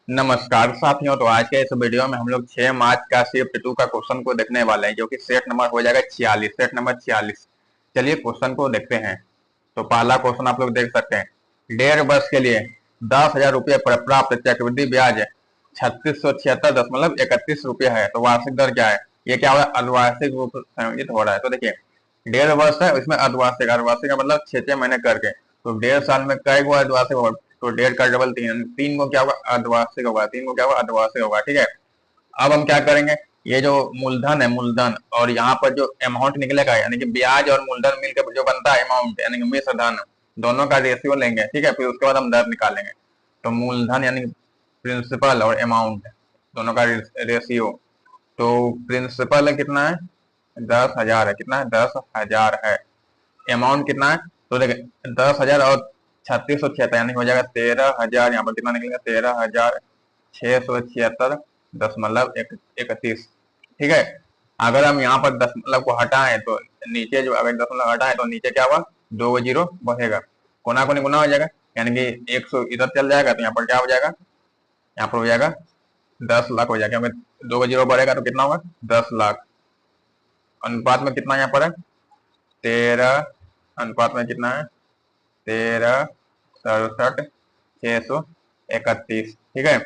नमस्कार साथियों। तो आज के इस वीडियो में हम लोग 6 मार्च का शिफ्ट 2 का क्वेश्चन को देखने वाले हैं, जो कि सेट नंबर हो जाएगा 46, सेट नंबर 46। चलिए क्वेश्चन को देखते हैं। तो पहला क्वेश्चन आप लोग देख सकते हैं। 1.5 वर्ष के लिए 10,000 रुपये पर प्राप्त चक्रवृद्धि ब्याज 3676.31 रुपये है। तो वार्षिक दर क्या है? ये क्या होगा? अर्धवार्षिक रूप से संयोजित हो रहा है। तो देखिए 1.5 वर्ष है, इसमें अर्धवार्षिक, अर्धवार्षिक का मतलब 6 महीने करके। तो 1.5 साल में कई गो अर्धवार्षिक होगा? तो 1.5 का डबल 3, 3 को क्या होगा? अर्धवार्षिक होगा। 3 को क्या होगा? अर्धवार्षिक होगा। ठीक है। अब हम क्या करेंगे, ये जो मूलधन है, मूलधन और यहाँ पर जो अमाउंट निकलेगा, यानी कि ब्याज और मूलधन मिलकर जो बनता है अमाउंट, यानी कि मिश्र धन, दोनों का रेशियो लेंगे। ठीक है। फिर उसके बाद हम दर निकालेंगे। तो मूलधन यानी प्रिंसिपल और अमाउंट दोनों का रेशियो। तो प्रिंसिपल कितना है? 10,000 है। कितना है? 10,000 है। अमाउंट कितना है? तो देखिए 10,000 और 3676 यानी हो जाएगा 13,000। यहाँ पर कितना निकलेगा? 13,676.31। ठीक है। अगर हम यहाँ पर दशमलव को हटाएं तो नीचे जो, अगर दशमलव हटाएं तो नीचे क्या होगा? 2 जीरो बढ़ेगा, कोना कोनी गुना हो जाएगा, यानी कि 100 इधर चल जाएगा। तो यहाँ पर क्या हो जाएगा? यहाँ पर हो जाएगा 10 लाख हो जाएगा, क्योंकि 2 जीरो बढ़ेगा तो कितना होगा? 10 लाख। अनुपात में कितना यहाँ पर है? 13। अनुपात में कितना है? 13,67,631। ठीक है।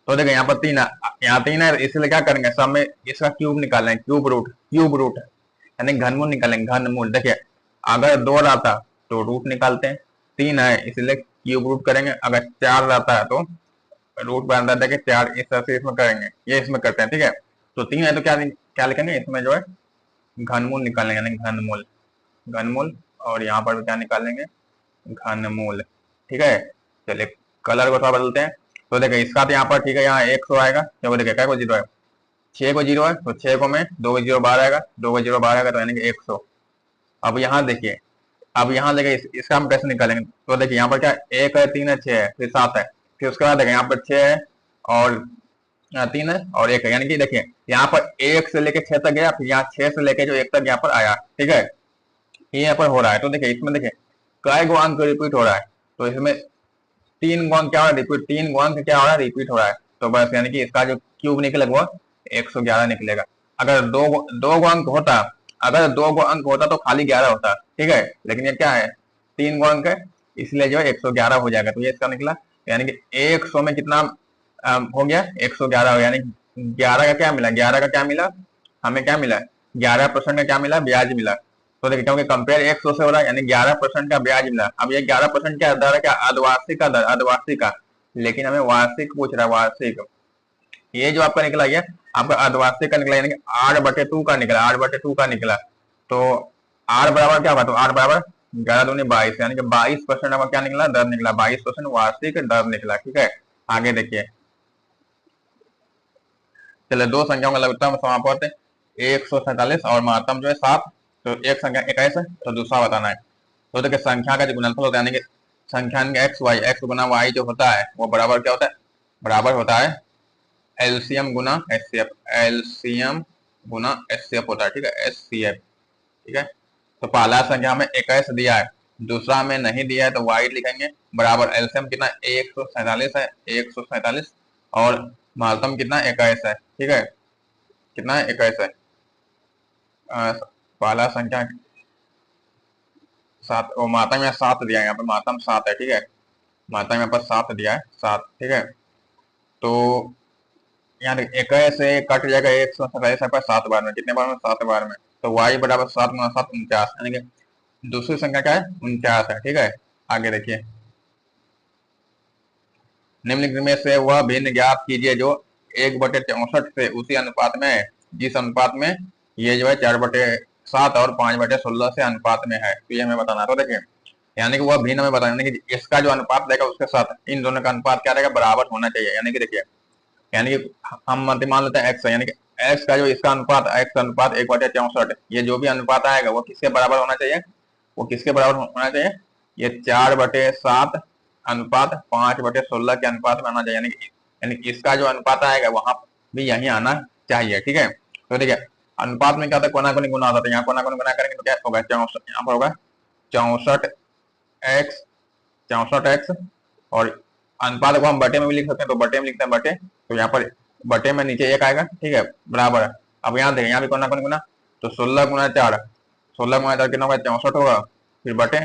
तो देखिए यहाँ पर 3 है, यहाँ 3 है, इसलिए क्या करेंगे? सब में इसका क्यूब निकालेंगे, क्यूब रूट, क्यूब रूट यानी घनमूल निकालेंगे, घनमूल। देखिए अगर 2 रहता तो रूट निकालते हैं, 3 है इसलिए क्यूब रूट करेंगे। अगर 4 रहता है तो रूट पर अंदर देके 4 इस तरह से इसमें करेंगे, ये इसमें करते हैं। ठीक है। तो 3 है तो क्या क्या लिखेंगे इसमें? जो है घनमूल निकालेंगे, यानी घनमूल, घनमूल। और यहाँ पर भी क्या निकालेंगे? घनमूल। ठीक है। चलिए कलर को थोड़ा बदलते हैं। तो देखिए इसका तो यहाँ पर ठीक है, यहाँ 100 आएगा, क्योंकि देखिए क्या को जीरो है? 6 को जीरो है, तो 6 को में 2 को जीरो बाहर आएगा, 2 को जीरो बाहर आएगा, तो यानी कि 100। अब यहाँ देखिए, अब यहाँ देखिए इसका हम कैसे निकालेंगे? तो देखिए यहाँ पर क्या? 1 है, 3 है, 6 है, फिर 7 है। फिर उसके बाद देखिए यहाँ पर 6 है और 3 है और 1 है, यानी कि देखिए यहाँ पर 1 से लेके 6 तक गया, फिर यहाँ 6 से लेके जो 1 तक यहाँ पर आया। ठीक है। ये यहाँ पर हो रहा है। तो देखिए इसमें देखिए कई गो अंक रिपीट हो रहा है। तो इसमें 3 गो अंक क्या हो रहा है? रिपीट। 3 गो अंक क्या हो रहा है? रिपीट हो रहा है। तो बस यानी कि इसका जो क्यूब निकलेगा वो 111 निकलेगा। अगर दो गो अंक होता, अगर 2 गो अंक होता तो खाली 11 होता। ठीक है। लेकिन ये क्या है? 3 गो अंक है, इसलिए जो है 111 हो जाएगा। तो ये इसका निकला, यानी कि 100 में कितना हो गया? 111 हो गया। यानी 11 का क्या मिला? 11 का क्या मिला हमें? क्या मिला? 11% का क्या मिला? ब्याज मिला। तो देखिए क्योंकि कंपेयर 100 से हो रहा है, यानी 11% का ब्याज मिला। अब ये 11% क्या दर है? क्या अर्धवार्षिक का दर? अर्धवार्षिक का। लेकिन हमें वार्षिक पूछ रहा है, वार्षिक। ये जो आपका निकला, ये आपका अर्धवार्षिक का निकला, यानी कि 8/2 का निकला, 8/2 का निकला। तो आर बराबर क्या होगा? तो आर बराबर 11 दूनी 22, यानी कि 22% आपका क्या निकला? दर निकला। 22% वार्षिक दर निकला। ठीक है। आगे देखिए, चलिए दो संख्याओं का लघुत्तम समापवर्त 147 और महत्तम जो है 7। तो एक संख्या 21 है, तो दूसरा बताना है। तो देखिए संख्या का जो गुणनफल होता है, यानी कि संख्या एक्स वाई, एक्स गुना वाई जो होता है वो बराबर क्या होता है? बराबर होता है एलसीएम गुना एचसीएफ, एलसीएम गुना एचसीएफ होता है। ठीक है, एचसीएफ। ठीक है। तो पहला संख्या हमें 21 दिया है, दूसरा हमें नहीं दिया है, तो वाई लिखेंगे बराबर एलसीएम कितना? 147 है, 147 और महत्तम कितना? 21 है। ठीक है। कितना है? 21 है। पहला संख्या 7, वो मात्रा में 7 दिया है, यहाँ पे मात्रा 7 है। ठीक है। मात्रा में यहाँ पर 7 दिया है, 7। ठीक है। तो यहाँ देखिए 21 से कट जाएगा 147 पर 7 बार में, कितने बार में? 7 बार में। तो वाई बराबर 7 गुना 7 49, यानी कि दूसरी संख्या क्या है? 49 है। ठीक है। आगे देखिए, निम्नलिखित में से वह भिन्न ज्ञात कीजिए जो 1/64 से उसी अनुपात में है, जिस अनुपात में ये जो है 4/7 और 5/16 से अनुपात में है। तो ये हमें बताना है। तो देखिए यानी कि वह भिन्न हमें बताना, यानी कि इसका जो अनुपात रहेगा उसके साथ इन दोनों का अनुपात क्या रहेगा? बराबर होना चाहिए। यानी कि देखिए, यानी कि हम मान लेते हैं एक्स है, यानी कि एक्स का जो इसका अनुपात, एक्स अनुपात 1/64, ये जो भी अनुपात आएगा वो किसके बराबर होना चाहिए? वो किसके बराबर होना चाहिए? ये 4/7 अनुपात 5/16 के अनुपात में आना चाहिए। यानी इसका जो अनुपात आएगा वहां भी यही आना चाहिए। ठीक है। तो देखिए अनुपात में क्या था? कोना कोनी गुना होता है, यहाँ कोना कोनी गुना करेंगे तो क्या होगा? 64, यहाँ पर होगा 64 एक्स, 64 एक्स और अनुपात को हम बटे में भी लिख सकते हैं, तो बटे में लिखते हैं बटे, तो यहाँ पर बटे में नीचे 1 आएगा, ठीक है, बराबर। अब यहाँ देखें, यहाँ भी कोना कोना गुना, तो 16 गुना 4, 16 गुना 4 कितना होगा, 64 होगा, फिर बटे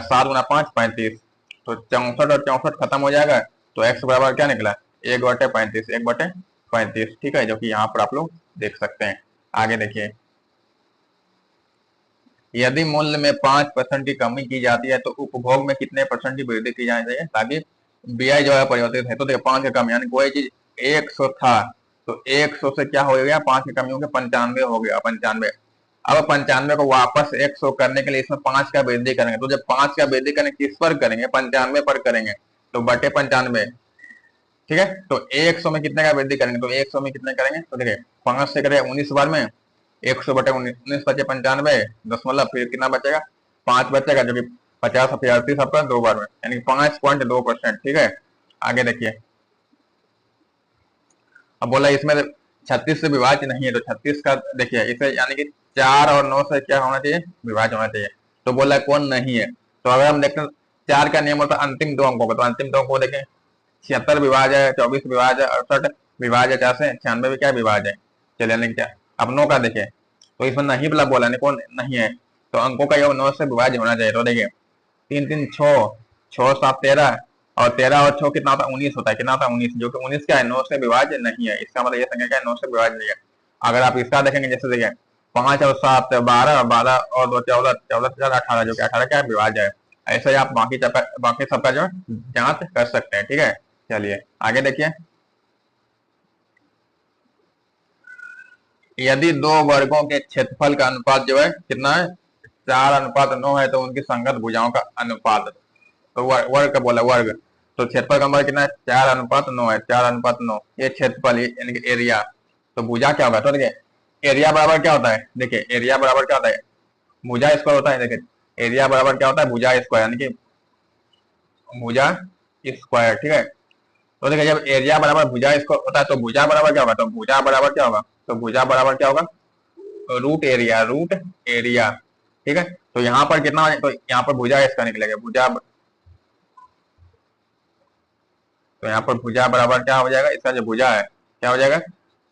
7 गुना 5 35, तो 64 और 64 खत्म हो जाएगा, तो x बराबर क्या निकला, 1/35, 1/35, ठीक है, जो कि यहाँ पर आप लोग देख सकते हैं। आगे देखिए, यदि मूल्य में 5% की कमी की जाती है तो उपभोग में कितने परसेंट की वृद्धि की जानी चाहिए ताकि बीआई जो है परिवर्तित है। तो देखिए 5 का कमी, यानी कोई चीज 100 था तो 100 से क्या हो गया, 5 की कमी हो गया 95 हो गया, 95। अब 95 को वापस 100 करने के लिए इसमें 5 का वृद्धि करेंगे, तो जब 5 का वृद्धि करेंगे किस पर करेंगे, 95 पर करेंगे, तो बटे 95, ठीक है। तो 100 में कितने का वृद्धि करेंगे, तो 100 में कितने करेंगे, तो देखिए 5 से करें 19 बार में, 100 बटे 19 बचे 95 दशमलव, फिर कितना बचेगा, 5 बचेगा, जो कि 50 और 38 आपका 2 बार में, यानी 5.2%, ठीक है। आगे देखिए, अब बोला इसमें 36 से विभाज्य नहीं है, तो 36 का देखिए इसे यानी कि 4 और 9 से क्या होना चाहिए, विभाज्य होना चाहिए, तो बोला कौन नहीं है। तो अगर हम देखते हैं 4 का नियम होता है अंतिम 2 अंकों का, तो अंतिम 2 अंकों को देखें, 76 विभाज्य है, 24 विभाज्य है, 68 विभाज्य, 96 भी क्या विभाज्य है, चलिए यानी क्या। अब 9 का देखें, तो इसमें नहीं वाला बोला नहीं, कौन नहीं है, तो अंकों का योग 9 से विभाज्य होना चाहिए। तो देखिए 3 3 6, 6 7 13, और 13 और 6 कितना होता है, 19 होता है, कितना होता है 19, जो कि 19 क्या है, 9 से विभाज्य नहीं है, इसका मतलब ये संख्या क्या है, 9 से विभाज्य नहीं है। अगर आप इसका देखेंगे, जैसे देखिए 5 और 7 12, 12 और 2 14, 14 18, जो कि 18 क्या है, विभाज्य है। ऐसे ही आप बाकी सबका जो जांच कर सकते हैं, ठीक है। चलिए आगे देखिए, यदि 2 वर्गों के क्षेत्रफल का अनुपात जो है कितना है, 4:9 है, तो उनकी संगत भुजाओं का अनुपात, तो वर्ग का बोला वर्ग, तो क्षेत्रफल का अनुपात कितना है, 4:9 है, 4:9, ये क्षेत्रफल यानी कि एरिया, तो भुजा क्या होगा, तो देखिए एरिया बराबर क्या होता है, देखिए एरिया बराबर क्या होता है, भुजा स्क्वायर होता है, देखिए एरिया बराबर क्या होता है, भुजा स्क्वायर, यानी कि भुजा स्क्वायर, ठीक है। तो देखिए जब एरिया बराबर भुजा स्क्वायर होता है तो भुजा बराबर क्या होगा, तो भुजा बराबर क्या होगा, तो भुजा बराबर क्या होगा, रूट एरिया, रूट एरिया, ठीक है। तो यहाँ पर कितना, तो यहाँ पर भुजा इसका निकलेगा, भुजा, तो यहाँ पर भुजा बराबर क्या हो जाएगा, इसका जो भुजा है क्या हो जाएगा,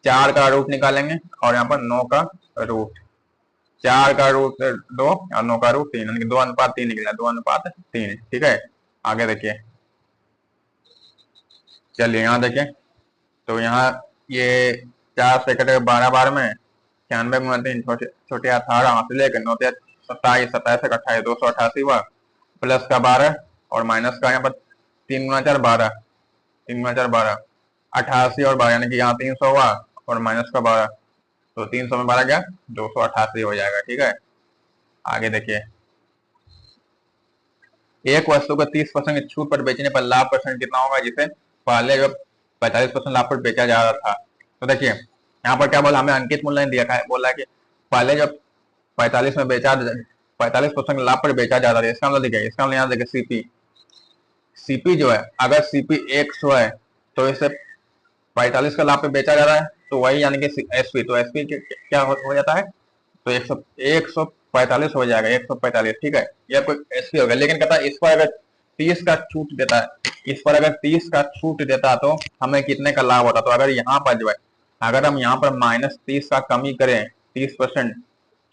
4 का रूट निकालेंगे और यहाँ पर 9 का रूट, 4 का रूट 2 और 9 का रूट 3, यानी कि 2:3 निकला, 2:3, ठीक है। आगे देखिए, चलिए यहाँ देखिए, तो यहाँ ये 4 से कटे 12 बार में, 96 गुना 3 छोटे छोटे 18 हाथ लेकर 9 27, 27 28, 288 हुआ, प्लस का 12 और माइनस का यहाँ पर 3 गुना 4 12, 3 गुना 4 12, 88 और 12, यानी कि यहाँ 300 हुआ और माइनस का 12, तो 300 में 12 क्या, 288 हो जाएगा, ठीक है। आगे देखिए, एक वस्तु को 30% की छूट पर बेचने पर लाभ परसेंट कितना होगा, जिसे पहले जो 45% लाभ पर बेचा जा रहा था। तो देखिए यहाँ पर क्या बोला, हमें अंकित मूल्य नहीं दिया है, बोला है कि पहले जब 45 में बेचा, 45% लाभ पर बेचा जा रहा है, इसका मतलब देखिए, इसका मतलब यहाँ देखिए सीपी, सीपी जो है, अगर सीपी 100 है तो इसे 45 का लाभ पे बेचा जा रहा है, तो वही यानी कि एसपी, तो एसपी क्या हो जाता है, तो 145 हो जाएगा, 145, ठीक है, ये आपको एसपी होगा। लेकिन कहता है इस पर अगर 30 का छूट देता है, इस पर अगर 30 का छूट देता तो हमें कितने का लाभ होता, तो अगर यहाँ पर जो है, अगर हम यहाँ पर -30 का कमी करें 30%,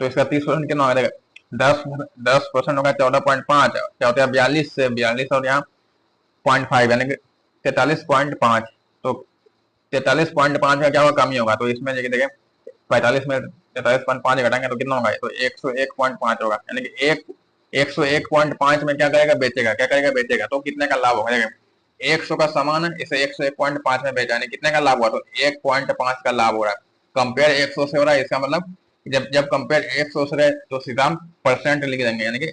तो इसका 30% कितना होगा, 10% होगा 14.5, क्या होता है 42 से 42, और यहाँ 0.5 यानी कि 43.5, तो 43.5 का क्या होगा, कमी होगा, तो इसमें देखिए 45 में 43.5 घटाएंगे तो कितना होगा, तो 101.5 होगा, यानी कि 101.5 में क्या करेगा, बेचेगा, क्या करेगा, बेचेगा, तो कितने का लाभ होगा, 100 का सामान है, इसे 101.5 में बेचा, कितने का लाभ हुआ, तो 1.5 का लाभ हो रहा है, कंपेयर 100 से हो रहा है, इसका मतलब जब जब कंपेयर 100 से रहे तो सीधा हम परसेंट लिख देंगे, यानी कि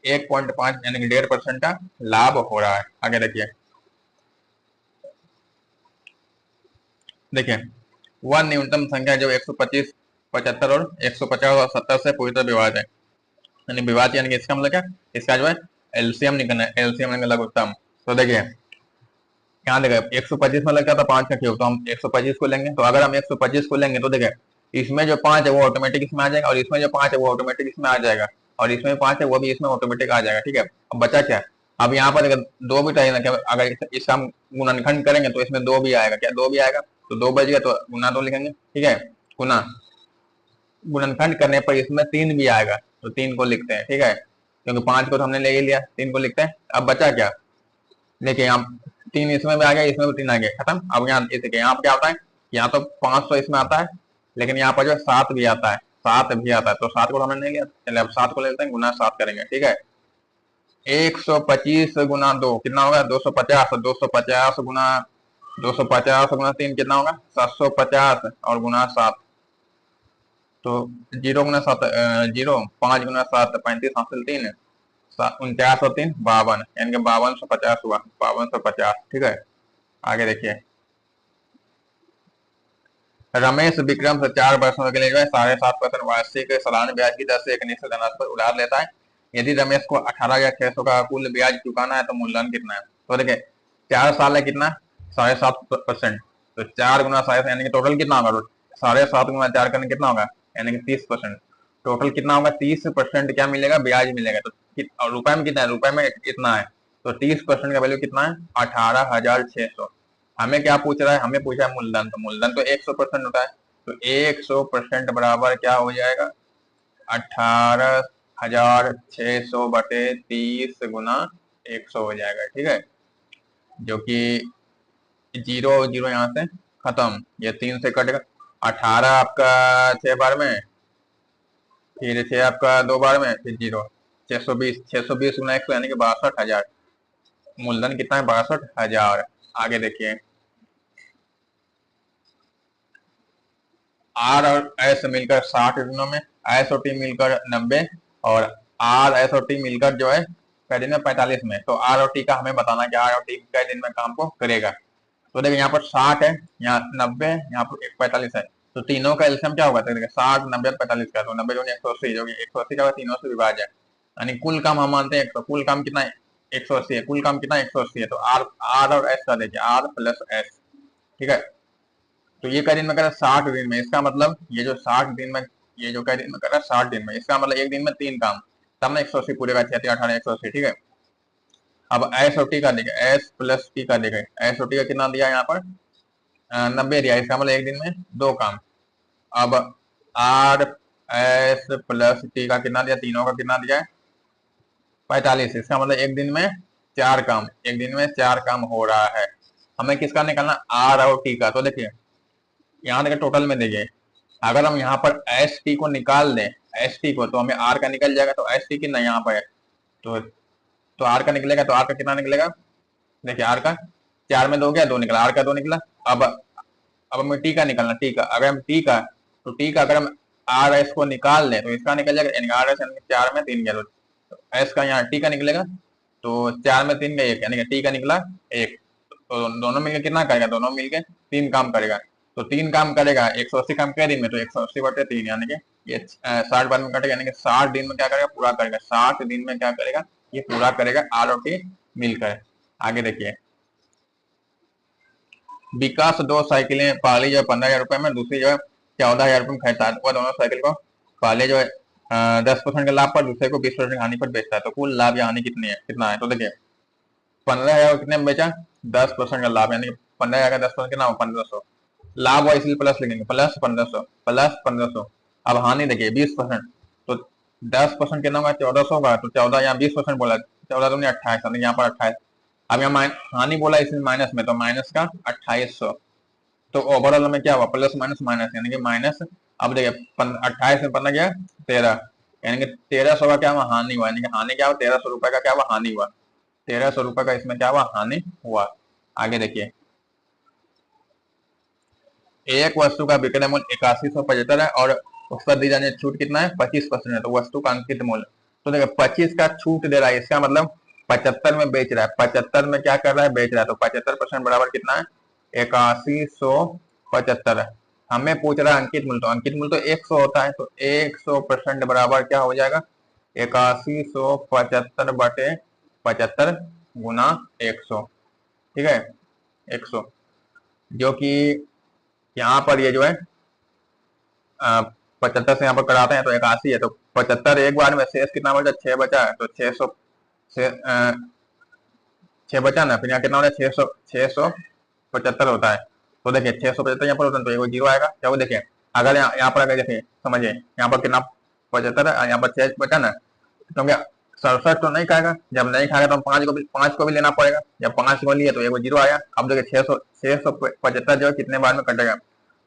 1.5 यानी कि 1.5% का लाभ हो रहा है। आगे देखिए, देखिए वह न्यूनतम संख्या जो 125, 75 और 150 और 70 से पूरी तरह विभाज्य है, यानी विभाज्य, यानी कि इसका मतलब क्या, इसका जो है एलसीएम निकलना है, एलसीएम यानी लघुत्तम। तो देखिए यहाँ देखिए 125 मतलब क्या था, 5 का क्यूब, तो हम 125 को लेंगे, तो अगर हम 125 को लेंगे तो देखिए इसमें जो 5 है वो ऑटोमेटिक इसमें आ जाएगा, और इसमें जो 5 है वो ऑटोमेटिक इसमें आ जाएगा, और इसमें 5 है वो भी इसमें ऑटोमेटिक आ जाएगा, ठीक है। अब बचा क्या, अब यहाँ पर अगर दो भी चाहिए ना, क्या अगर इसका हम गुणनखंड करेंगे तो इसमें दो भी आएगा, क्या दो भी आएगा, तो दो बच गया तो गुना दो लिखेंगे, ठीक है। गुना गुणनखंड करने पर इसमें तीन भी आएगा तो तीन को लिखते हैं, ठीक है, क्योंकि पांच को तो हमने ले ही लिया, तीन को लिखते हैं। अब बचा क्या, देखिए यहाँ तीन इसमें भी आ गया, इसमें भी तीन आ गया, खत्म। अब यहाँ देखिए यहाँ पर क्या होता है, यहाँ तो 500 इसमें आता है, लेकिन यहाँ पर जो सात भी आता है, सात भी आता है, तो सात को तो हमने नहीं लिया, चलिए अब सात को ले लेते हैं, गुना सात करेंगे, ठीक है। 125 गुना दो कितना होगा, 250, 250 गुना 250 गुना तीन कितना होगा, 750 और गुना सात, तो जीरो गुना सात जीरो, 5 गुना 7 35, हासिल तीन, 49 और तीन 52, यानी कि 5250 हुआ, 5250, ठीक है। आगे देखिए, रमेश विक्रम से 4 वर्षों के लिए जो है 7.5% वार्षिक सालाना ब्याज की दर से एक निश्चित धनराशि पर उधार लेता है। यदि रमेश को 18,600 का कुल ब्याज चुकाना है तो मूलधन कितना है, तो देखिए 4 साल है कितना, 7.5%, तो 4 गुना 7 यानी कि टोटल कितना होगा, 7.5 गुना 4 करने कितना होगा, यानी कि 30%, टोटल कितना होगा, 30% क्या मिलेगा, ब्याज मिलेगा। तो और रुपए में कितना है, रुपए में कितना है, तो 30% का वैल्यू कितना है, 18,600। हमें क्या पूछ रहा है, हमें पूछा है मूलधन, तो मूलधन तो 100% होता है, तो 100% बराबर क्या हो जाएगा, 18,600 बटे 30 गुना 100 हो जाएगा, ठीक है, जो कि जीरो जीरो यहाँ से खत्म, ये तीन से कटेगा, 18 आपका 6 बार में, फिर 6 आपका 2 बार में, फिर जीरो, 620 गुना 100 यानी कि 62,000, मूलधन कितना है, 62,000। आगे देखिए, आर और एस मिलकर 60 दिनों में, एस और टी मिलकर 90, और आर एस और टी मिलकर जो है कै दिन में, 45 में। तो आर और टी का हमें बताना कि आर और टी कै दिन में काम को करेगा। तो देखिए यहाँ पर 60 है, यहाँ 90, यहाँ पर 45 है, तो तीनों का एलसीएम क्या होगा, तो देखिए 60 90 45 का, तो 90 जो 180, जो 180 का तीनों से विभाज्य है, यानी कुल काम हम मानते हैं 100, कुल काम कितना है 180 है, कुल काम कितना 180 है, तो आर आर और एस का देखिए, आर प्लस एस, ठीक है। तो ये कै दिन में कर रहा है, 60 दिन में, इसका मतलब ये जो 60 दिन में, ये जो कै दिन में कर रहा है 60 दिन में, इसका मतलब एक दिन में तीन काम, तब ना 180 पूरे का, 6 18 180, ठीक है। अब एस और टी का देखें, एस प्लस टी का देखें, एस और टी का कितना दिया यहाँ पर 90 दिया, इसका मतलब एक दिन में दो काम। अब आर एस प्लस टी का कितना दिया, तीनों का कितना दिया है 45, इसका मतलब एक दिन में चार काम, एक दिन में चार काम हो रहा है। हमें किसका निकालना, आर और टी का। तो देखिए यहाँ देखिए टोटल में देखिए, अगर हम यहाँ पर एस टी को निकाल दें, एस टी को, तो हमें आर का निकल जाएगा, तो एस टी कितना यहाँ पर है, तो आर का निकलेगा, तो आर का कितना निकलेगा, देखिए आर का 4 में 2 गया, 2 निकला, आर का 2 निकला। अब हमें टी का निकालना, टी का, अगर हम टी का, तो टी का अगर हम आर एस को निकाल लें तो इसका निकल जाएगा, यानी आर एस 4 में 3 गया, तो एस का यहाँ टी का निकलेगा, तो 4 में 3 गया 1, यानी कि टी का निकला 1, तो दोनों मिलकर कितना करेगा, दोनों मिलकर 3 काम करेगा, तो 3 काम करेगा, 180 काम कै दिन में, तो 180 बटे 3, यानी कि ये 60 बार में कटेगा, यानी कि 60 दिन में क्या करेगा, पूरा करेगा, 60 दिन में क्या करेगा, ये पूरा करेगा आर और टी मिलकर। आगे देखिए, विकास दो साइकिलें, पहली जो है 15,000 रुपए में, दूसरी जो है 14,000 रुपए में खरीदता है, तो वह दोनों साइकिल को पहले जो है 10% के लाभ पर, दूसरे को 20% हानि पर बेचता है, तो कुल लाभ या हानि कितनी है, कितना है, तो देखिए 15,000 कितने में बेचा, 10% का लाभ, यानी 15,000 का 10% कितना हो 1500, लाभ हुआ इसलिए प्लस लिखेंगे, प्लस 1500, प्लस 1500। अब हानि देखिए 20%, तो 10% कितना होगा 1400 होगा, तो 14 यहाँ 20% बोला, 14 दूनी 28, यहाँ पर 28। अब यहाँ हानि बोला इसमें माइनस में, तो माइनस का 2800, तो ओवरऑल में क्या हुआ, प्लस माइनस माइनस, यानी कि माइनस। अब देखिए 28 में 15 गया 13, यानी कि 1300 का क्या हुआ, हानि हुआ, यानी कि हानि क्या हुआ, 1300 रुपए का क्या हुआ, हानि हुआ, 1300 रुपए का इसमें क्या हुआ, हानि हुआ। आगे देखिए, एक वस्तु का विक्रय मूल्य 8175 है और उस पर दी जाने छूट कितना है, 25% है, तो वस्तु का अंकित मूल्य, तो देखिए 25 का छूट दे रहा है, इसका मतलब 75 में बेच रहा है, 75 में क्या कर रहा है, बेच रहा है, तो 75% बराबर कितना है, 8175। हमें पूछ रहा है अंकित मूल्य, तो अंकित मूल्य तो 100 होता है, तो 100% बराबर क्या हो जाएगा, 8175 बटे 75 गुना 100, ठीक है, 100, जो कि यहाँ पर ये जो है 75 से यहाँ पर कराते हैं तो 81 है, तो 75 एक बार में, शेष कितना बचा, 6 बचा है, तो 600 से 6 बचा ना, फिर यहाँ कितना होता है 675 होता है। तो देखिए 675 यहाँ पर होता है तो ये जीरो आएगा। क्या वो देखिए अगर यहाँ पर अगर देखिए समझिए यहाँ पर कितना 75 है, यहाँ पर 6 बचा ना, क्योंकि 67 तो नहीं खाएगा, जब नहीं खाएगा तो 5 को भी लेना पड़ेगा। जब 5 को लिए तो ये जीरो आया। अब देखिए 675 जो है कितने बार में कटेगा,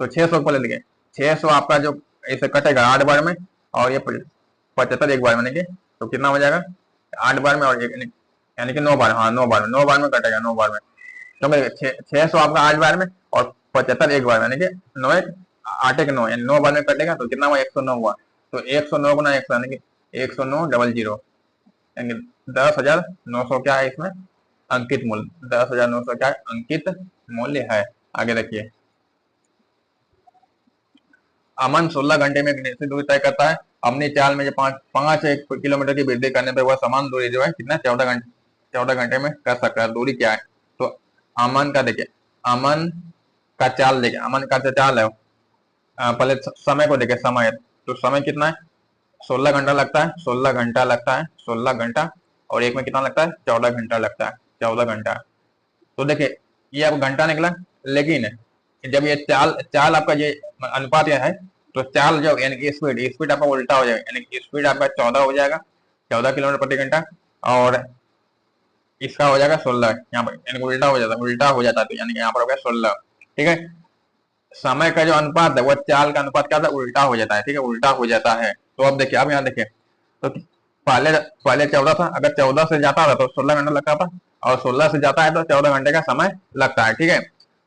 तो 600 को ले लीजिए। 600 आपका जो ऐसे कटेगा 8 बार में, और ये 75 एक बार में, देखिए तो कितना हो जाएगा 8 बार में और यानी कि 9 बार, हाँ 9 बार में कटेगा, 9 बार में। क्योंकि 600 आपका 8 बार में और 75 एक बार में, यानी कि 9 8 एक 9 यानी 9 बार में कटेगा। तो कितना हुआ 109 हुआ। तो 109 गुना 100 यानी कि 109 यानी 10,900 क्या है इसमें अंकित मूल्य, 10,900 क्या है अंकित मूल्य है। आगे देखिए अमन 16 घंटे में निश्चित दूरी तय करता है। अपनी चाल में जो 5 किलोमीटर की वृद्धि करने पर वह समान दूरी जो है कितना 14 घंटे में कर सकता है। दूरी क्या है, तो अमन का देखिए, अमन का चाल देखिए, अमन का जो चाल है पहले समय को देखिए, समय तो समय कितना है 16 घंटा लगता है, 16 घंटा लगता है, 16 घंटा, और एक में कितना लगता है 14 घंटा लगता है, 14 घंटा। तो देखिए ये अब घंटा निकला, लेकिन जब ये चाल आपका ये अनुपात यह है, तो चाल जो यानी कि स्पीड आपका उल्टा हो जाएगा, यानी कि स्पीड आपका 14 हो जाएगा, 14 किलोमीटर प्रति घंटा, और इसका हो जाएगा 16 यहाँ पर, यानी उल्टा हो जाता है, तो यानी कि यहाँ पर हो गया 16। ठीक है, समय का जो अनुपात है वो चाल का अनुपात क्या था उल्टा हो जाता है। ठीक है, उल्टा हो जाता है। तो अब देखिए, अब यहाँ देखिए तो पहले पहले 14 था, अगर 14 से जाता था तो 16 घंटा लगता था, और 16 से जाता है तो 14 घंटे का समय लगता है। ठीक है,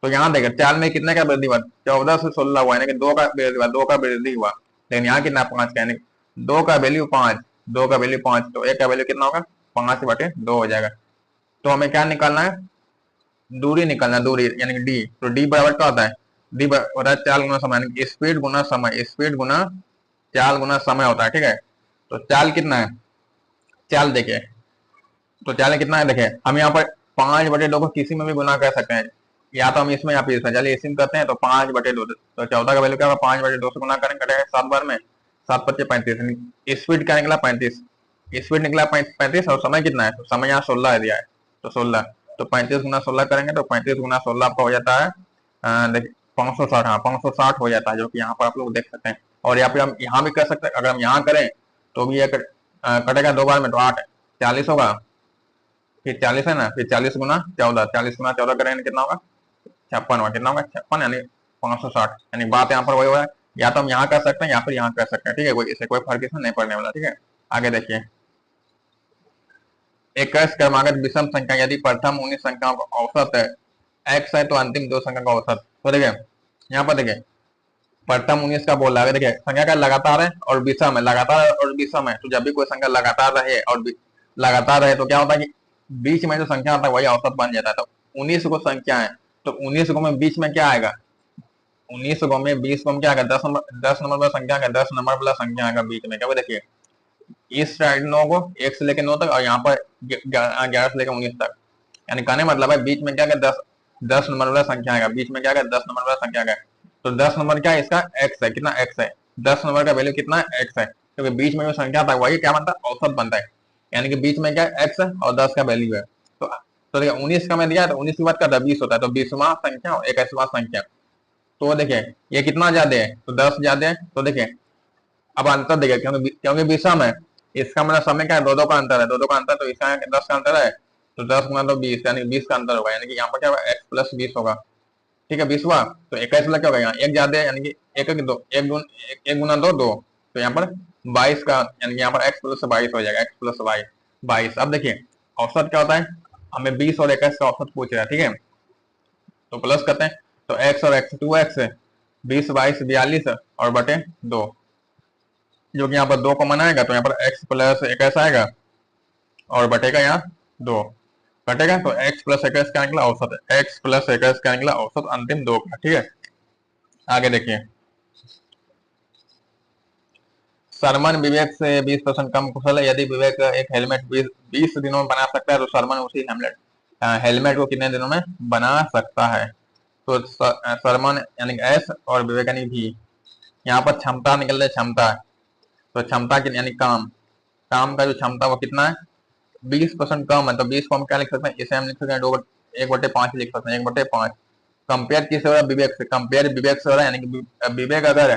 तो यहाँ देखिए चाल में कितने का वृद्धि हुआ, 14 से 16 हुआ, यानी कि 2 का वृद्धि हुआ, 2 का वृद्धि हुआ। लेकिन यहाँ कितना 5 का, यानी 2 का वैल्यू 5, 2 का वैल्यू 5, तो 1 का वैल्यू कितना होगा 5/2 हो जाएगा। तो हमें क्या निकालना है, दूरी निकालना, दूरी यानी कि डी। तो डी बराबर क्या होता है, डी बराबर चाल गुना समय, यानी स्पीड गुना समय, स्पीड गुना चाल गुना समय होता है। ठीक है, तो चाल कितना है, चाल देखिए, तो चाल कितना है देखिए, हम यहाँ पर 5/2 को किसी में भी गुना कर सकते हैं, या तो हम इसमें या फिर इसमें, चलिए इसी में करते हैं। तो 5/2, तो 14 का वैल्यू क्या होगा 5/2 से गुना करेंगे, कटेगा 7 बार में, 7×5 = 35। स्पीड क्या निकला 35, स्पीड निकला 35, और समय कितना है, तो समय यहाँ 16 दिया है, तो 16, तो 35 गुना 16 करेंगे, तो 35 गुना 16 आपका हो जाता है देखिए 560, हाँ 560 हो जाता है, जो कि यहाँ पर आप लोग देख सकते हैं। और यहाँ पे हम यहाँ भी कर सकते हैं, अगर हम यहाँ करें तो भी कटेगा 2 बार में, तो 8 40 होगा, फिर 40 है ना, फिर 40 गुना 14, 40 गुना 14 करेंगे कितना होगा 56 होगा, कितना होगा 56, यानी 560। यानी बात यहाँ पर वही हो रहा है, या तो हम यहाँ कर सकते हैं या फिर यहाँ कर सकते हैं। ठीक है, कोई इससे कोई फर्क इसमें नहीं पड़ने वाला। ठीक है, आगे देखिए 21 क्रमागत विषम संख्या यदि प्रथम 19 संख्याओं का औसत है x है, तो अंतिम 2 संख्या का औसत। तो देखिए यहाँ पर देखिए प्रथम 19 का बोल रहा है, देखिए संख्या का लगातार है और विषम है, लगातार और विषम है। तो जब भी कोई संख्या लगातार रहे और लगातार रहे तो क्या होता है कि बीच में जो संख्या आता है वही औसत बन जाता है। तो 19 को संख्या है, तो 19 को में बीच में क्या आएगा, 19 को में 20 को में क्या आएगा 10 नंबर वाला संख्या आएगा, 10 नंबर वाला संख्या आएगा बीच में। क्या देखिए इस साइड 9 को 1 से लेकर 9 तक, और यहाँ पर 11 से लेकर 19 तक, यानी कहने मतलब है बीच में क्या है 10 नंबर वाला संख्या आएगा, बीच में क्या है 10 नंबर वाला संख्या आएगा। तो 10 नंबर क्या है इसका x है, कितना x है, 10 नंबर का वैल्यू कितना है x है, क्योंकि बीच में जो संख्या था वही क्या बनता है औसत बनता है, यानी कि बीच में क्या है x है और 10 का वैल्यू है। तो देखिए 19 का मैं दिया तो 19 के बाद का 20 होता है, तो 20वां संख्या और 21वां संख्या। तो देखिए ये कितना ज्यादा है, तो 10 ज्यादा है। तो देखिए अब अंतर देखिए, क्योंकि विषम है, इसका मतलब समय क्या है 2-2 का अंतर है, 2-2 का अंतर, तो इसका 10 का अंतर है, तो 10 गुना तो 20, यानी 20 का अंतर होगा, यानी कि यहाँ पर क्या होगा x+20 होगा। ठीक है, 20 हुआ, तो 21 वाला क्या होगा यहाँ एक ज्यादा है, यानी कि एक गुना 2 2, तो यहाँ पर 22 का, यानी कि यहाँ पर x+22 हो जाएगा, x+22। अब देखिए औसत क्या होता है, हमें 20 और 21 का औसत पूछ रहा है। ठीक है, तो प्लस करते हैं, तो x और x 2x, 20 22 42 और बटे 2, जो कि यहाँ पर 2 कॉमन आएगा, तो यहाँ पर x+21 आएगा और बटेगा यहाँ 2 कटेगा, तो x+21 का निकला औसत है, x+21 का निकला औसत अंतिम 2 का। ठीक है, आगे देखिए सरमन विवेक से 20% कम कुशल है। यदि विवेक एक हेलमेट 20 दिनों में बना सकता है, तो सरमन उसी हेलमेट को कितने दिनों में बना सकता है। तो सरमन यानी एस और विवेक यानी भी, यहाँ पर क्षमता निकल रही, क्षमता, तो क्षमता की यानी काम का जो क्षमता वो कितना है 20% कम है तो 20 को हम क्या लिख सकते हैं, इसे हम लिख सकते हैं 1/5 लिख सकते हैं, 1/5। कंपेयर किससे हो रहा है, विवेक से, कंपेयर विवेक से हो रहा है, यानी कि विवेक अगर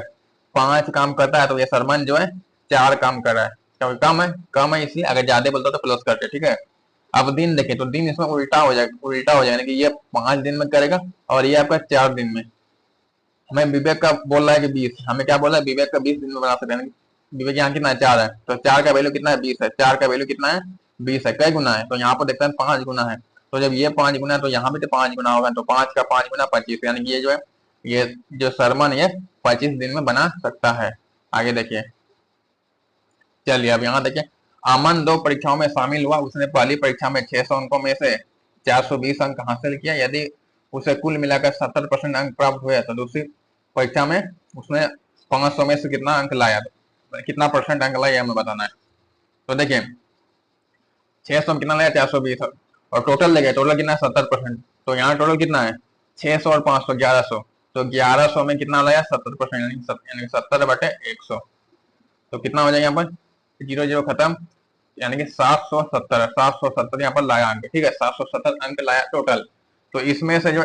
5 काम करता है तो ये सरमन जो है 4 काम कर रहा है, क्योंकि कम है इसलिए, अगर ज्यादा बोलता तो प्लस करते, ठीक है। अब दिन देखें तो दिन इसमें उल्टा हो जाएगा, यानी कि ये 5 दिन में करेगा और ये आपका 4 दिन में। हमें विवेक का बोल रहा है कि 20, हमें क्या बोल रहा है, विवेक का 20 दिन में बना सकते हैं। विवेक यहाँ कितना है, 4 है, तो 4 का वैल्यू कितना है, 20 है, 4 का वैल्यू कितना है, 20 है। कई गुना है, तो यहाँ पर देखते हैं 5 गुना है, तो जब ये 5 गुना है तो यहाँ भी तो 5 गुना होगा, तो 5 का 5 गुना 25, यानी कि ये जो है, ये जो सरमन ये 25 दिन में बना सकता है। आगे देखिए, चलिए अब यहाँ देखिए, अमन 2 परीक्षाओं में शामिल हुआ, उसने पहली परीक्षा में 600 अंकों में से 420 अंक हासिल किया, यदि उसे कुल मिलाकर 70% अंक प्राप्त हुए तो दूसरी परीक्षा में उसने 500 में से कितना अंक लाया, कितना परसेंट अंक लाया हमें बताना है। तो देखिए 600 में कितना लाया, 420, और टोटल देखे, टोटल कितना है, 70%। तो यहाँ टोटल कितना है, 600 और 500 1100, तो 1100 में कितना लाया, 70%, यानी 70/100। तो कितना हो जाएगा यहाँ पर, 0 0 खत्म, यानी कि 770 यहाँ पर लाया अंक, ठीक है, 770 अंक लाया टोटल। तो इसमें से जो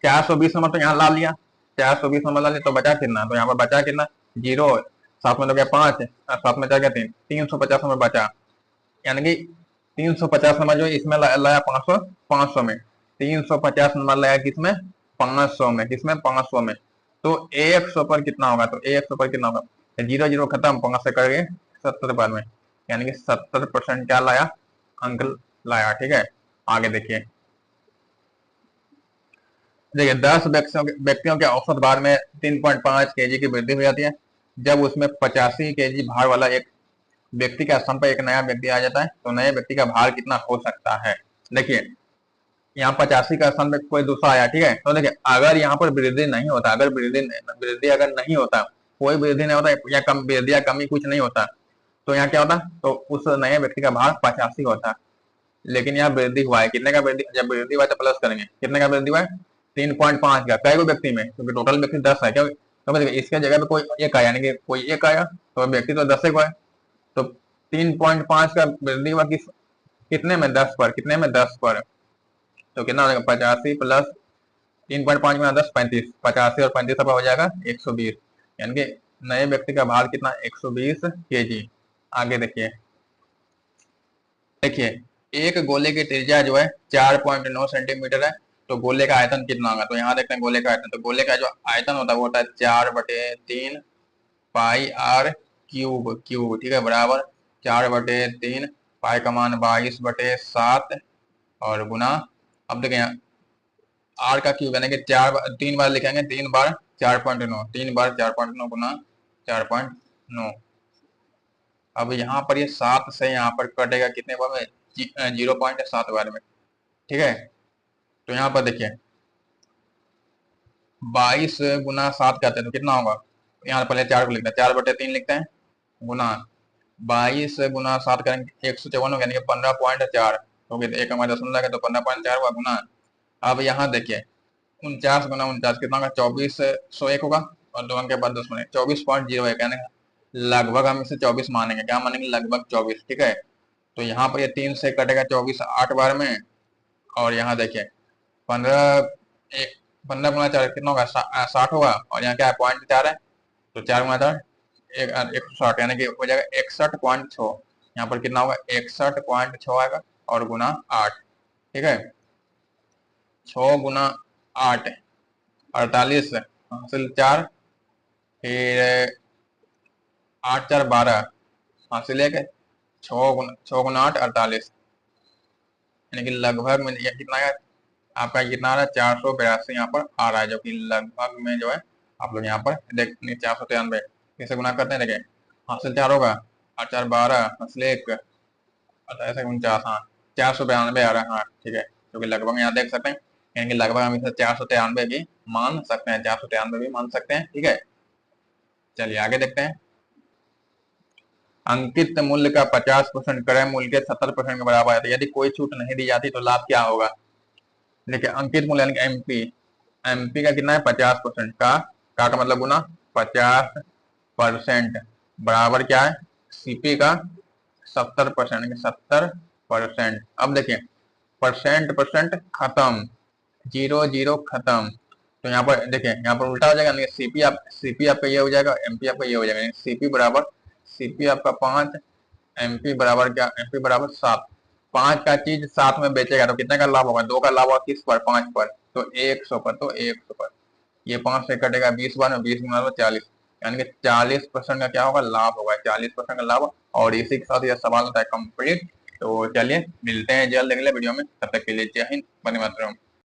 420 नंबर तो यहाँ ला लिया, 420 नंबर ला लिया, तो बचा कितना, तो यहाँ पर बचा कितना, 0, 7 में तो गया 5, 7 में गया 3, 350 नंबर बचा, यानी कि 350 नंबर जो इसमें लाया 500 में, 350 नंबर लाया किसमें, 500 में, किसमें, 500 में। तो 100 पर कितना होगा, तो 100 पर कितना होगा, 0 0 खत्म, 5 से करके 70 बार में, यानी कि 70% क्या लाया, अंक लाया, ठीक है। आगे देखिए, 10 व्यक्तियों के औसत भार में 3.5 केजी की वृद्धि हो जाती है जब उसमें 85 केजी भार वाला एक व्यक्ति के स्थान पर एक नया व्यक्ति आ जाता है, तो नए व्यक्ति का भार कितना हो सकता है। देखिए यहाँ 85 का स्थान पे कोई दूसरा आया, ठीक है, तो देखिए अगर यहाँ पर वृद्धि नहीं होता, अगर वृद्धि अगर नहीं होता, कोई वृद्धि नहीं होता या कम वृद्धि या कमी कुछ नहीं होता, तो यहाँ क्या होता, तो उस नए व्यक्ति का भार 85 होता। लेकिन यहाँ वृद्धि हुआ है, कितने का वृद्धि, जब वृद्धि हुआ है तो प्लस करेंगे, कितने का वृद्धि हुआ है, 3.5 का, कई व्यक्ति में, क्योंकि टोटल व्यक्ति 10 है, क्या, तो इसके जगह पे कोई एक आया, यानी कि कोई एक आया, तो व्यक्ति तो 10 को है, तो 3.5 का वृद्धि हुआ कितने में, 10 पर, कितने में, 10 पर, तो कितना हो जाएगा, 85 प्लस 3.5 गुना 10 35, 85 और 35 हो जाएगा 120, यानी कि नए व्यक्ति का भार कितना, 120 केजी। आगे देखिए, देखिए एक गोले की त्रिज्या जो है 4.9 सेंटीमीटर है, तो गोले का आयतन कितना होगा, तो यहाँ देखते हैं गोले का आयतन, तो गोले का जो आयतन होता है वो होता है 4/3 पाई आर क्यूब, ठीक है, बराबर 4/3 पाई का मान 22/7 और गुना, अब देखें आर का क्यूब, यानी कि 3 बार लिखेंगे, 3 बार 4.9, 3 बार 4.9 गुना 4.9। अब यहाँ पर ये 7 से यहाँ पर कटेगा कितने बार में, 0.7 बार में, ठीक है। तो यहाँ पर देखिए 22 गुना 7 करते हैं तो कितना होगा, यहाँ पहले 4 को लिखते हैं, 4/3 लिखते हैं, गुना 22 गुना 7 करेंगे 154 होगा, यानी कि 15.4, क्योंकि एक हमारा दशमलव है तो 15.4 हुआ गुना। अब यहाँ देखिए 49 गुना 49 कितना होगा, 2401 होगा, और 2 अंक के बाद 10 मानेंगे, 24.01, यानी लगभग हम इसे 24 मानेंगे, क्या मानेंगे, लगभग 24, ठीक है। तो यहाँ पर ये 3 से कटेगा 24 8 बार में, और यहाँ देखिए 15 गुना 4 कितना होगा, 60 होगा, और यहाँ क्या है, 0.4 है, तो 4 गुना 4 160, यानी कि हो जाएगा 61.6, यहाँ पर कितना होगा, 61.6 आएगा, और गुना 8, ठीक है, 6 गुना 8 48 हासिल 4, फिर 8 4 12 हासिल 1, 6 गुना 8 48, यानी कि लगभग में ये कितना है आपका, कितना आ रहा है, 482 यहाँ पर आ रहा है, जो कि लगभग में जो है आप लोग यहाँ पर देख 493 कैसे गुना करते हैं, देखिए हासिल 4 होगा, 8 4 12 हासिल 1 ऐसे 49, हाँ 492 आ रहा है, हाँ ठीक है, क्योंकि लगभग यहाँ देख सकते हैं, यानी कि लगभग हम इसे 493 भी मान सकते हैं, 493 भी मान सकते हैं, ठीक है। चलिए आगे देखते हैं, अंकित मूल्य का 50% क्रय मूल्य के 70% के बराबर है, तो यदि कोई छूट नहीं दी जाती तो लाभ क्या होगा। देखिए अंकित मूल्य यानी कि एमपी का कितना है, 50% का मतलब गुना 50% बराबर क्या है, सीपी का 70%, 70 परसेंट। अब देखिए परसेंट परसेंट खत्म, 0 0 खत्म। तो यहाँ पर देखिए यहाँ पर उल्टा हो जाएगा, सीपी आपका ये हो जाएगा, एमपी आपका ये हो जाएगा। सीपी बराबर, सीपी आपका 5, एमपी बराबर क्या, एमपी बराबर 7। 5 का चीज 7 में बेचेगा तो कितने का लाभ होगा, 2 का लाभ होगा किस पर, 5 पर, तो 100 पर, तो 100 पर ये 5 से कटेगा 20 बार में, 20 गुना 40, यानी कि 40% का क्या होगा, लाभ होगा, 40% का लाभ। और इसी के साथ यह सवाल होता है कंप्लीट। तो चलिए मिलते हैं जल्द अगले वीडियो में, तब तक के लिए जय हिंद, वंदे मातरम।